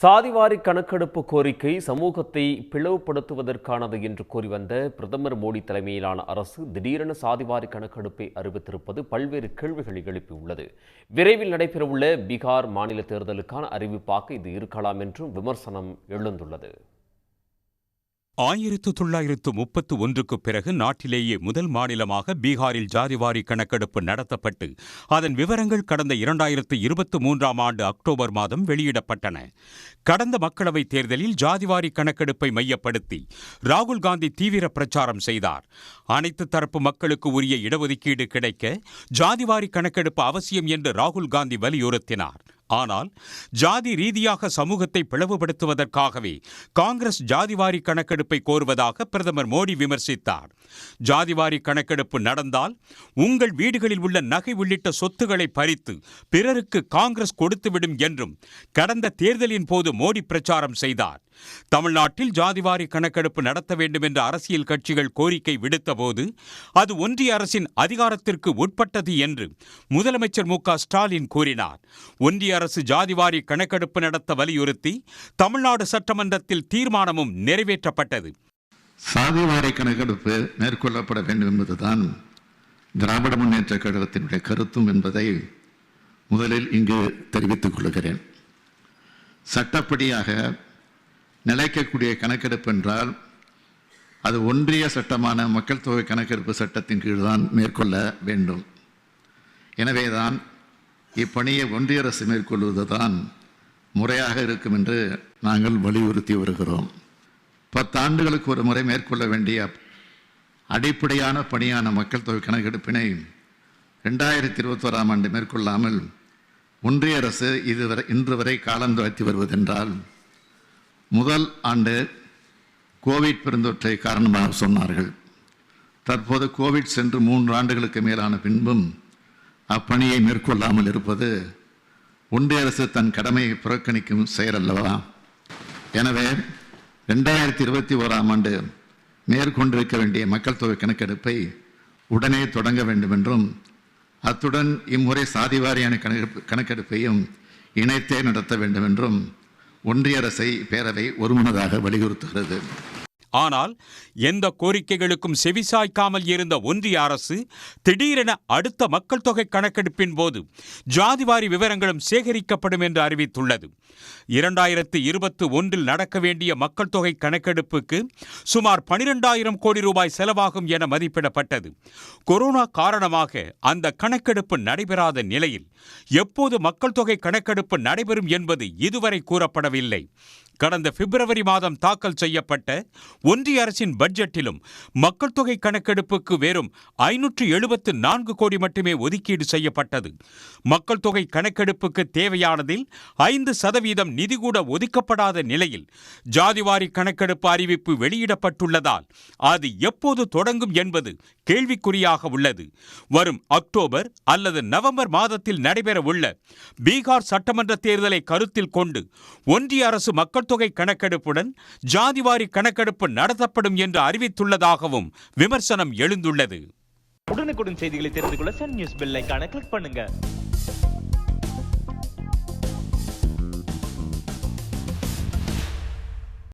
சாதிவாரி கணக்கெடுப்பு கோரிக்கை சமூகத்தை பிளவுபடுத்துவதற்கானது என்று கூறி வந்த பிரதமர் மோடி தலைமையிலான அரசு திடீரென சாதிவாரி கணக்கெடுப்பை அறிவித்திருப்பது பல்வேறு கேள்விகளை எழுப்பியுள்ளது. விரைவில் நடைபெறவுள்ள பீகார் மாநில தேர்தலுக்கான அறிவிப்பாக இது இருக்கலாம் என்றும் விமர்சனம் எழுந்துள்ளது. 1931க்கு பிறகு நாட்டிலேயே முதல் மாநிலமாக பீகாரில் ஜாதிவாரி கணக்கெடுப்பு நடத்தப்பட்டு அதன் விவரங்கள் கடந்த 2023ஆம் ஆண்டு அக்டோபர் மாதம் வெளியிடப்பட்டன. கடந்த மக்களவைத் தேர்தலில் ஜாதிவாரி கணக்கெடுப்பை மையப்படுத்தி ராகுல் காந்தி தீவிர பிரச்சாரம் செய்தார். அனைத்து தரப்பு மக்களுக்கு உரிய இடஒதுக்கீடு கிடைக்க ஜாதிவாரி கணக்கெடுப்பு அவசியம் என்று ராகுல் காந்தி வலியுறுத்தினார். ஆனால் ஜாதி ரீதியாக சமூகத்தை பிளவுபடுத்துவதற்காகவே காங்கிரஸ் ஜாதிவாரி கணக்கெடுப்பை கோருவதாக பிரதமர் மோடி விமர்சித்தார். ஜாதிவாரி கணக்கெடுப்பு நடந்தால் உங்கள் வீடுகளில் உள்ள நகை உள்ளிட்ட சொத்துக்களை பறித்து பிறருக்கு காங்கிரஸ் கொடுத்துவிடும் என்றும் கடந்த தேர்தலின் போது மோடி பிரச்சாரம் செய்தார். தமிழ்நாட்டில் ஜாதிவாரி கணக்கெடுப்பு நடத்த வேண்டும் என்ற அரசியல் கட்சிகள் கோரிக்கை விடுத்தபோது அது ஒன்றிய அரசின் அதிகாரத்திற்கு உட்பட்டது என்று முதலமைச்சர் மு.க.ஸ்டாலின் கூறினார். ஒன்றிய அரசு ஜாதிவாரி கணக்கெடுப்பு நடத்த வலியுறுத்தி தமிழ்நாடு சட்டமன்றத்தில் தீர்மானமும் நிறைவேற்றப்பட்டது. சாதிவாரி கணக்கெடுப்பு மேற்கொள்ளப்பட வேண்டும் என்பதுதான் திராவிட முன்னேற்ற கழகத்தினுடைய கருத்தும் என்பதை முதலில் இங்கு தெரிவித்துக் கொள்கிறேன். சட்டப்படியாக நிலைக்கக்கூடிய கணக்கெடுப்பு என்றால் அது ஒன்றிய சட்டமான மக்கள் தொகை கணக்கெடுப்பு சட்டத்தின் கீழ்தான் மேற்கொள்ள வேண்டும். எனவேதான் இப்பணியை ஒன்றிய அரசு மேற்கொள்வதுதான் முறையாக இருக்கும் என்று நாங்கள் வலியுறுத்தி வருகிறோம். 10 ஆண்டுகளுக்கு ஒரு முறை மேற்கொள்ள வேண்டிய அடிப்படையான பணியான மக்கள் தொகை கணக்கெடுப்பினை 2021ஆம் ஆண்டு மேற்கொள்ளாமல் ஒன்றிய அரசு இன்று வரை காலம் தாழ்த்தி வருவதென்றால், முதல் ஆண்டு கோவிட் பெருந்தொற்றை காரணமாக சொன்னார்கள். தற்போது கோவிட் சென்று 3 ஆண்டுகளுக்கு மேலான பின்பும் அப்பணியை மேற்கொள்ளாமல் இருப்பது ஒன்றிய அரசு தன் கடமையை புறக்கணிக்கும் செயல் அல்லவா? எனவே 2021ஆம் ஆண்டு மேற்கொண்டிருக்க வேண்டிய மக்கள் தொகை கணக்கெடுப்பை உடனே தொடங்க வேண்டும் என்றும், அத்துடன் இம்முறை சாதிவாரியான கணக்கெடுப்பையும் இணைத்தே நடத்த வேண்டும் என்றும் ஒன்றிய அரசை பேரவை ஒருமனதாக வலியுறுத்துகிறது. ஆனால் எந்த கோரிக்கைகளுக்கும் செவிசாய்க்காமல் இருந்த ஒன்றிய அரசு திடீரென அடுத்த மக்கள் தொகை கணக்கெடுப்பின் போது ஜாதிவாரி விவரங்களும் சேகரிக்கப்படும் என்று அறிவித்துள்ளது. 2021இல் நடக்க வேண்டிய மக்கள் தொகை கணக்கெடுப்புக்கு சுமார் 12,000 கோடி ரூபாய் செலவாகும் என மதிப்பிடப்பட்டது. கொரோனா காரணமாக அந்த கணக்கெடுப்பு நடைபெறாத நிலையில் எப்போது மக்கள் தொகை கணக்கெடுப்பு நடைபெறும் என்பது இதுவரை கூறப்படவில்லை. கடந்த பிப்ரவரி மாதம் தாக்கல் செய்யப்பட்ட ஒன்றிய அரசின் பட்ஜெட்டிலும் மக்கள் தொகை கணக்கெடுப்புக்கு வெறும் 574 கோடி மட்டுமே ஒதுக்கீடு செய்யப்பட்டது. மக்கள் தொகை கணக்கெடுப்புக்கு தேவையானதில் 5% நிதி கூட ஒதுக்கப்படாத நிலையில் ஜாதிவாரி கணக்கெடுப்பு அறிவிப்பு வெளியிடப்பட்டுள்ளதால் அது எப்போது தொடங்கும் என்பது கேள்விக்குறியாக உள்ளது. வரும் அக்டோபர் அல்லது நவம்பர் மாதத்தில் நடைபெற உள்ள பீகார் சட்டமன்ற தேர்தலை கருத்தில் கொண்டு ஒன்றிய அரசு மக்கள் தொகை கணக்கெடுப்புடன் ஜாதிவாரி கணக்கெடுப்பு நடத்தப்படும் என்று அறிவித்துள்ளதாகவும் விமர்சனம் எழுந்துள்ளது. உடனுக்குடன் செய்திகளை தெரிந்து கொள்ள சன் நியூஸ் பெல் ஐகானை கிளிக் பண்ணுங்க.